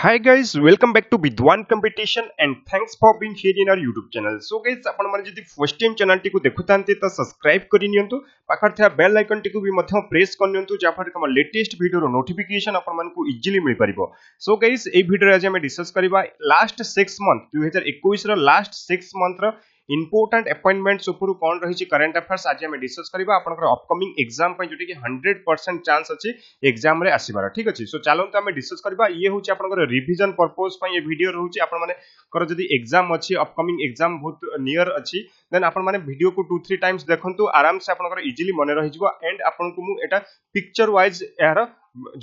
Hi guys, welcome back to Vidwan Competition and thanks for being here in our YouTube channel. So guys, आपण माने जदि first time channel T को देखुतांते त subscribe करि नियंतु पाखर था bell icon T को भी मध्य प्रेस कर नियंतु जा फर हम लेटेस्ट वीडियो रो नोटिफिकेशन आपण मन को इजीली मिल परिबो. सो गाइस ए वीडियो रे आज हम डिस्कस करबा लास्ट 6 मंथ 2021 रो लास्ट 6 मंथ रो इंपोर्टेंट अपॉइंटमेंट्स ऊपर कोन रही करंट अफेयर्स आज हम डिस्कस करबा आपनकर अपकमिंग एग्जाम पय जोटी कि 100% चांस अछि एग्जाम रे आसीबार. ठीक अछि. सो चलो तो हम डिस्कस करबा ये होची आपनकर रिवीजन पर्पस पय ये वीडियो रहउची आपन माने कर जदी एग्जाम अछि अपकमिंग एग्जाम बहुत नियर अछि देन आपन माने वीडियो को 2-3 टाइम्स देखंतु आराम से आपनकर इजीली मने रहि जिवो एंड आपन को मु एटा पिक्चर वाइज यार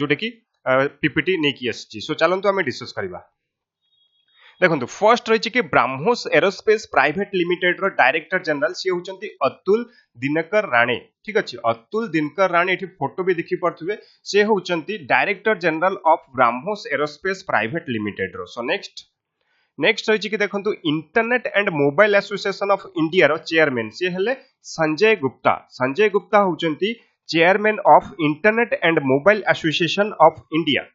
जोटे कि पीपीटी नै कि अछि. सो चलो तो हम डिस्कस करबा. देखो फर्स्ट रही कि ब्रह्मोस एरोस्पेस प्राइवेट लिमिटेड रो डायरेक्टर जनरल सी होचंती अतुल दिनकर राणे. ठीक अछि. अतुल दिनकर राणे एठी फोटो भी देखि परथुबे से होचंती director general of BrahMos aerospace private limited रो. सो नेक्स्ट रही कि देखंतु internet and mobile association of India रो चेयरमैन से हेले संजय गुप्ता. संजय गुप्ता होचंती chairman of internet and mobile association of India.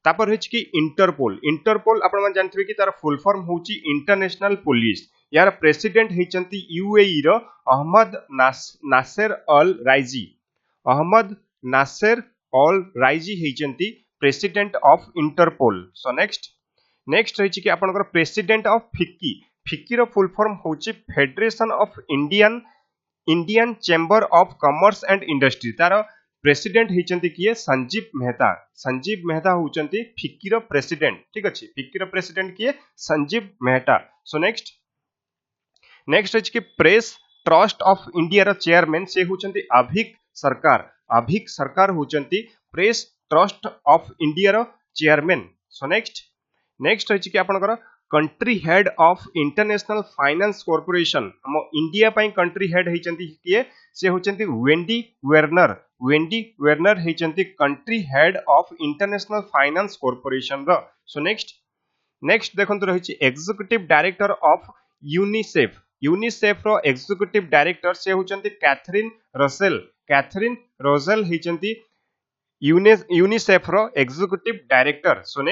तापर है कि इंटरपोल. इंटरपोल आपण मन जानथिबे कि तार फुल फॉर्म होची इंटरनेशनल पुलिस. यार प्रेसिडेंट हेचंती यूएई रो Ahmed Naser Al Raisi. Ahmed Naser Al Raisi हेचंती president of Interpol. So next रही कि आपनकर प्रेसिडेंट ऑफ फिक्की. फिक्की रो फुल फॉर्म होची federation of Indian chamber of commerce and industry. तार प्रेसिडेंट हेचंती किए संजीव मेहता. संजीव मेहता होचंती फिक्की रो प्रेसिडेंट. ठीक अछि. फिक्की रो प्रेसिडेंट किए संजीव मेहता. सो नेक्स्ट है कि प्रेस ट्रस्ट ऑफ इंडिया रो चेयरमैन से होचंती अभिक सरकार. अभिक सरकार होचंती प्रेस ट्रस्ट ऑफ इंडिया रो चेयरमैन. सो नेक्स्ट है कि आपनकर country head of international finance corporation. हम इंडिया पई कंट्री हेड हेचंती किए से होचंती वेंडी वेर्नर. वेंडी वेर्नर हेचंती country head of international finance corporation रो. सो नेक्स्ट देखंतु रहिछि executive director of UNICEF. UNICEF रो एग्जीक्यूटिव डायरेक्टर से होचंती कैथरीन रसेल. कैथरीन रोजेल हेचंती यूनिसेफ रो executive director. So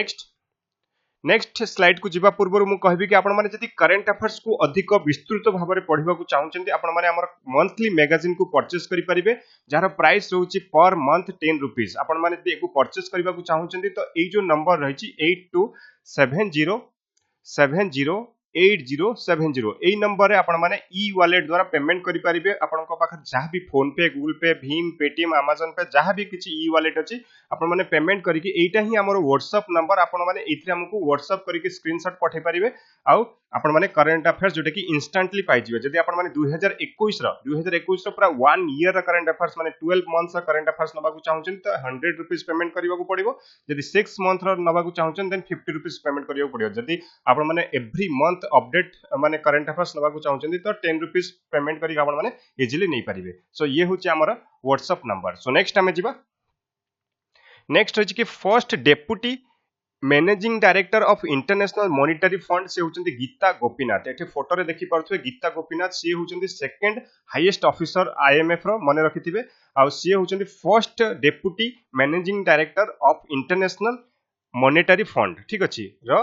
next slide को जीवा पूर्व मु कहबी कि आपण माने जति करंट अफेयर्स को अधिक विस्तृत भाव में पढ़िबा को चाहउचंती आपण माने हमर मंथली मैगजीन को परचेस करि परिबे jar price रहउची per month 10 rupees. आपण माने जति एको परचेस करिबा को चाहउचंती तो एई जो नंबर रहिची 8270708070 एई नंबर रे आपण माने ई वॉलेट द्वारा पेमेंट करि परिबे. आपण को पाखर जहा भी फोन पे गूगल पे भीम पेटीएम अमेज़न पे जहा भी किछि ई वॉलेट अछि आपण माने पेमेंट करिकि एटा ही हमर व्हाट्सएप नंबर आपण माने एथि हमकु व्हाट्सएप करिकि स्क्रीनशॉट पठे परिबे आउ आपण माने करंट अफेयर्स जोटे कि इंस्टेंटली पाइ जिवे. जदि आपण माने 2021 रो पूरा 1 ईयर रो करंट अफेयर्स माने 12 मंथ्स रो करंट अफेयर्स नबा को चाहउछन तो 100 रुपीस पेमेंट करिबा को पड़िबो. जदि 6 मंथ रो नबा को चाहउछन देन 50 रुपीस पेमेंट करिबा को पड़िबो. जदि आपण माने एवरी मंथ अपडेट माने करंट अफेयर्स नबा को चाहउछन तो 10 रुपीस पेमेंट करि आपण माने इजीली नै परिबे. सो ये होची हमर व्हाट्सएप नंबर. सो नेक्स्ट हमें जिबा. नेक्स्ट है कि first deputy managing director of international monetary fund से होचंती गीता गोपीनाथ. एठी फोटो रे देखि परथुवे गीता गोपीनाथ से होचंती सेकंड हाईएस्ट ऑफिसर आईएमएफ रो मने रखिथिबे. आ से होचंती first deputy managing director of international monetary fund. ठीक अछि रो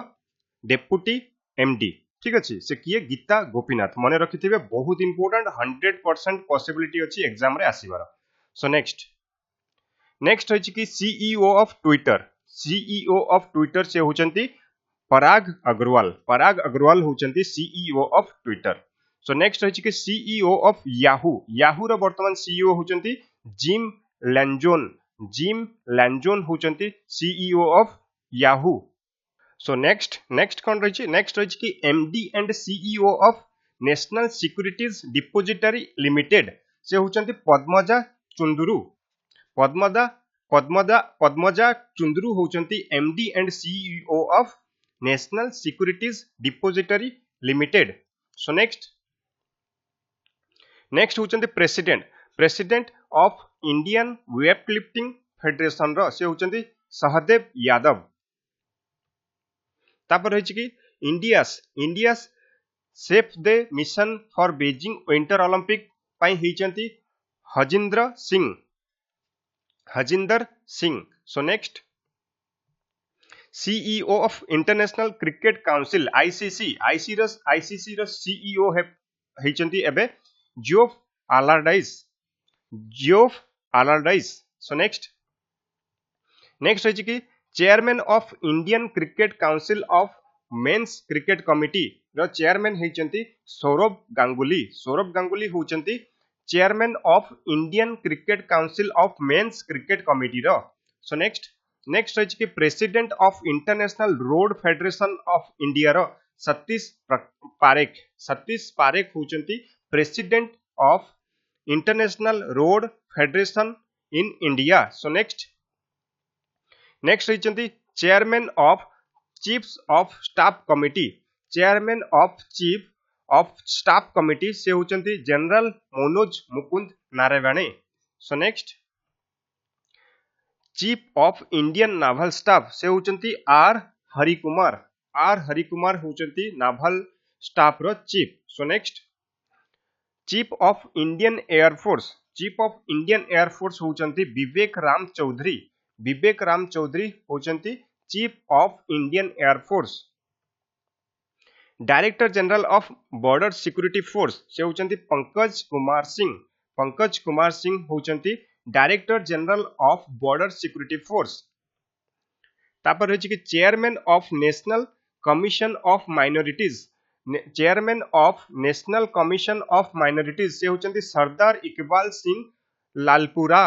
डेप्यूटी एमडी. ठीक अछि. से किए गीता गोपीनाथ मने रखिथिबे. बहुत इंपोर्टेंट 100% पॉसिबिलिटी अछि एग्जाम रे आसीबार. सो नेक्स्ट है कि CEO of Twitter. CEO of Twitter से होचंती पराग अग्रवाल. पराग अग्रवाल होचंती CEO of Twitter. So next है कि सीईओ ऑफ याहू. याहू रो वर्तमान सीईओ होचंती जिम लैंजोन. जिम लैंजोन होचंती CEO of Yahoo. So next कौन रही? नेक्स्ट रही कि MD and CEO of national securities depository limited से होचंती पद्मजा चुंदुरु. पद्मजा चुंदुरु होचंती MD and CEO of national securities depository limited. So next होचंती president of Indian weightlifting federation रो से होचंती सहदेव यादव. तापर रही कि India's chef de mission for Beijing winter Olympic पई हेचंती Harjinder Singh. So CEO of international cricket council ICC रो सीईओ हेचंती एबे जियोफ आलारडाइस सो नेक्स्ट है कि chairman of Indian cricket council of men's cricket committee रो चेयरमैन हेचंती सौरभ गांगुली होचंती chairman of Indian cricket council of men's cricket committee row so next है कि president of international road federation of India रो सतीश पारेख होचंती president of international road federation in India so next होती chairman of chiefs of staff committee से होचंती general Manoj Mukund Naravane so next chief of Indian naval staff से होचंती R Harikumar होचंती naval staff रो chief so next chief of Indian air force होचंती विवेक राम चौधरी होचंती chief of Indian air force director general of border security force से होचंती पंकज कुमार सिंह होचंती director general of border security force तापर होची कि chairman of national commission of minorities से होचंती सरदार इकबाल सिंह लालपुरा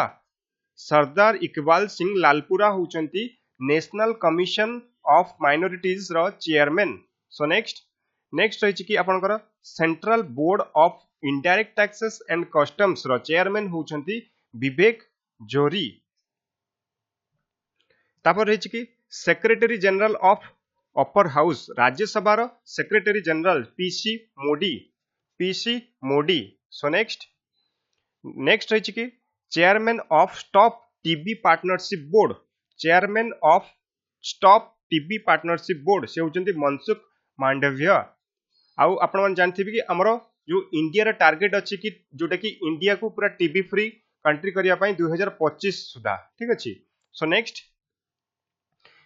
होचंती नेशनल कमीशन ऑफ माइनॉरिटीज रो चेयरमैन सो नेक्स्ट होची कि आपनकर central board of indirect taxes and customs रो चेयरमैन होचंती विवेक जोरी तापर होची कि secretary general of upper house Rajya Sabha रो सेक्रेटरी जनरल पीसी मोडी सो नेक्स्ट होची कि chairman of stop TB partnership board से होचंती मनसुख मांडव्य आउ आपण मन जानथिबे कि हमरो जो इंडिया रा टारगेट अछि कि जोटा कि इंडिया को पूरा टीबी फ्री कंट्री करिया पई 2025 सुधा ठीक अछि सो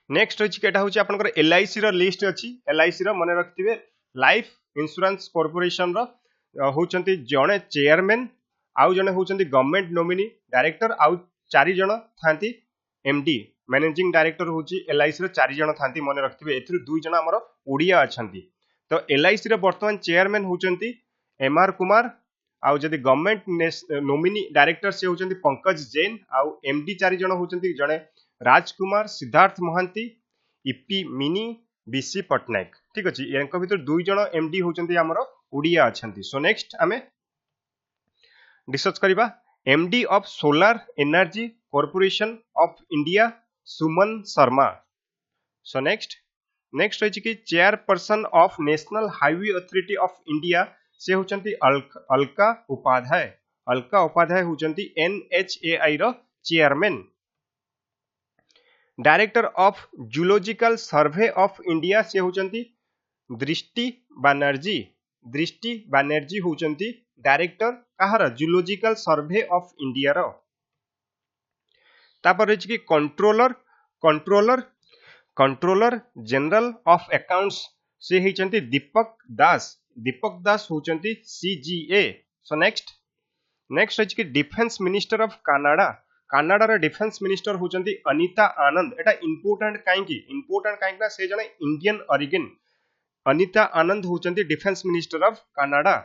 नेक्स्ट होची केटा होची आपनकर एलआईसी रो लिस्ट अछि एलआईसी रो मने रखथिबे लाइफ इंश्योरेंस कॉर्पोरेशन रो होचंती जणे चेयरमैन आउ जणे होचंती गवर्नमेंट नोमिनी डायरेक्टर आउ चारि जण थांती एमडी मैनेजिंग डायरेक्टर होची एलआईसी रो चारि जण थांती मने रखथिबे एथिरु दुई जण हमरो ओडिया अछंती तो एलआईसी रो वर्तमान चेयरमैन होचंती एमआर कुमार आउ जदी गवर्नमेंट नोमिनी डायरेक्टर से होचंती पंकज जैन आउ एमडी चारि जण होचंती जणे राजकुमार सिद्धार्थ महांती इपी मिनी बीसी पटनायक ठीक अछि यांको भीतर दुई जण एमडी होचंती हमरो ओडिया अछंती सो नेक्स्ट हमें डिस्कस करिबा MD of solar energy corporation of India Suman Sharma so next होची कि chairperson of national highway authority of India से होचंती अलका उपाध्याय होचंती एनएचएआई रो chairman director of zoological survey of India से होचंती दृष्टि बानर्जी होचंती डायरेक्टर कहार जूलॉजिकल सर्वे ऑफ इंडिया रो तापर होची कि कंट्रोलर जनरल ऑफ अकाउंट्स से होचंती दीपक दास होचंती सीजीए सो नेक्स्ट होची कि डिफेंस मिनिस्टर ऑफ कनाडा रो डिफेंस मिनिस्टर होचंती अनीता आनंद एटा इंपोर्टेंट काईकि ना से जने इंडियन ओरिजिन अनीता आनंद होचंती defence minister of Canada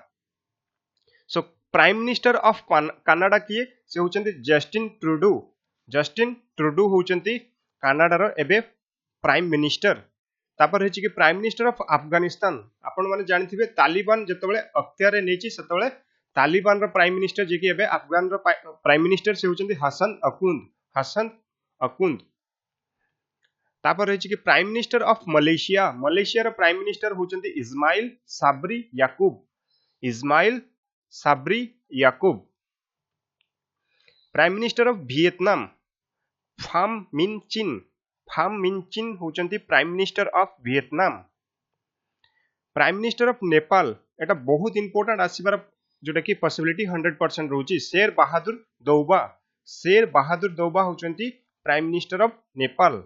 so prime minister of Canada किए से होचंती जस्टिन ट्रूडो होचंती कनाडा रो एबे प्राइम मिनिस्टर तापर हेची कि प्राइम मिनिस्टर ऑफ अफगानिस्तान आपण माने जानिथिबे तालिबान जतबेले अख्तियार नेची सेतबेले तालिबान रो प्राइम मिनिस्टर जे कि एबे अफगान रो प्राइम मिनिस्टर से होचंती हसन अकुंद तापर हेची कि प्राइम मिनिस्टर ऑफ मलेशिया रो प्राइम मिनिस्टर होचंती Ismail Sabri Yaakob prime minister of Vietnam Pham Minh Chinh होचंती prime minister of Vietnam prime minister of Nepal एटा बहुत इंपोर्टेंट आसीबार जोटा कि पॉसिबिलिटी 100% रहउची शेर बहादुर दौबा होचंती prime minister of Nepal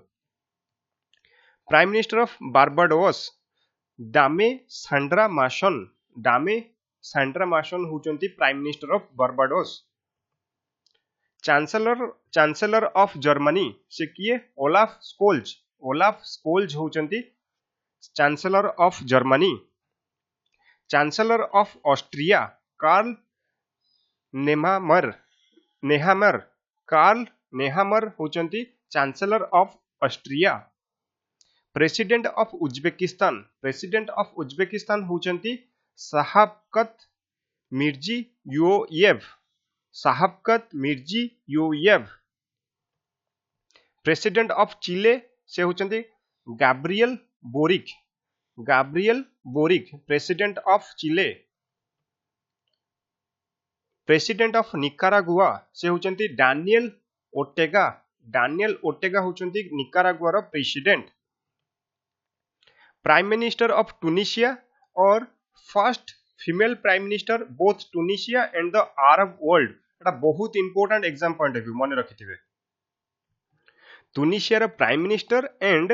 prime minister of Barbados Dame Sandra Mason. Dame Sandra Mason होचंती prime minister of Barbados. Chancellor of Germany से किए ओलाफ स्कोल्ज। ओलाफ स्कोल्ज होचंती chancellor of Germany. Chancellor of Austria Karl Nehammer. Karl Nehammer होचंती chancellor of Austria. President of Uzbekistan. President of Uzbekistan होचंती Shavkat Mirziyoyev. Shavkat Mirziyoyev. President of Chile से होचंती Gabriel Boric. Gabriel boric president of Chile. President of Nicaragua से होचंती Daniel Ortega. Daniel Ortega होचंती Nicaragua president. Prime minister of Tunisia और first female prime minister both Tunisia and the Arab world. एटा बहुत important exam point of view मन रखिथिबे। Tunisia रो prime minister and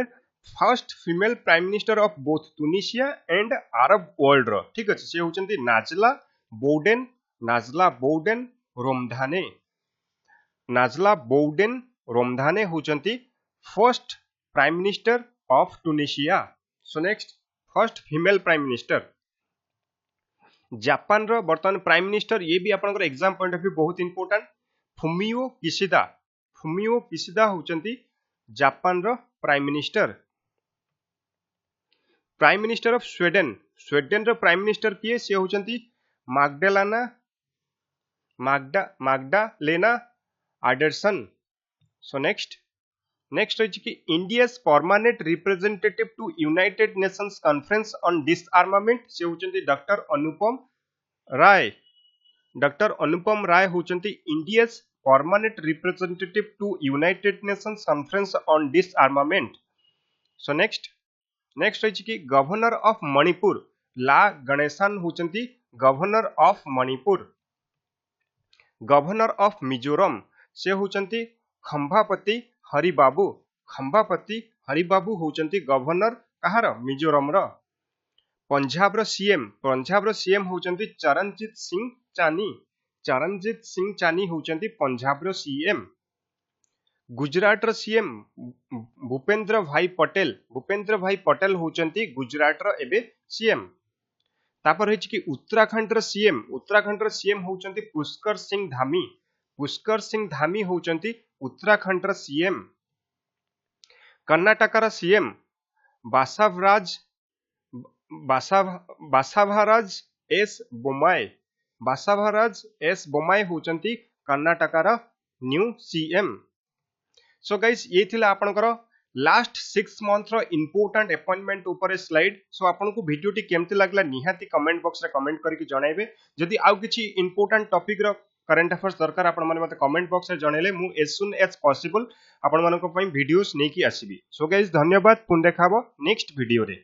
first female prime minister of both Tunisia and Arab world रो ठीक अछि से होचंती Najla Bouden Romdhane. Najla Bouden Romdhane होचंती first prime minister of Tunisia. So next first female prime minister. Japan रो वर्तमान prime minister ये भी आपनकर एग्जाम पॉइंट ऑफ व्यू बहुत important Fumio Kishida. Fumio Kishida होचंती जापान रो prime minister. Prime minister of Sweden. Sweden रो prime minister किए से होचंती माग्डालेना आडरसन। सो नेक्स्ट है कि India's permanent representative to United Nations conference on disarmament से होचंती डॉक्टर अनुपम राय। डॉक्टर अनुपम राय होचंती India's permanent representative to United Nations conference on disarmament. So next है कि गवर्नर ऑफ मणिपुर ला गणेशन होचंती governor of Manipur. Governor of Mizoram से होचंती खंभापति हरिबाबू। खंभापति हरिबाबू होचंती गवर्नर कहार मिजोरम रो। पंजाब रो सीएम होचंती चरणजीत सिंह चानी। चरणजीत सिंह चानी होचंती पंजाब रो सीएम। गुजरात रो सीएम भूपेंद्र भाई पटेल होचंती गुजरात रो एबे सीएम। तापर है कि उत्तराखंड रो सीएम होचंती पुष्कर सिंह धामी। पुष्कर सिंह धामी होचंती उत्तराखंड रो सीएम। कर्नाटक रो सीएम बासाभाराज एस बोमाई होचंती कर्नाटक रो न्यू सीएम। सो गाइस ये थिला आपनकर लास्ट 6 मंथ रो इंपोर्टेंट अपॉइंटमेंट ऊपर स्लाइड। सो आपनको वीडियोटी केमती लागला निहाती कमेंट बॉक्स रे कमेंट करके जणाइबे। जदि आउ किछि इंपोर्टेंट टॉपिक रो करंट अफेयर्स दरकार आपण माने मते कमेंट बॉक्स रे जणैले मु एज सुन एज पॉसिबल आपण मानको पई वीडियोस नेकी आसीबी। सो गाइस धन्यवाद पुन देखाबो नेक्स्ट वीडियो रे।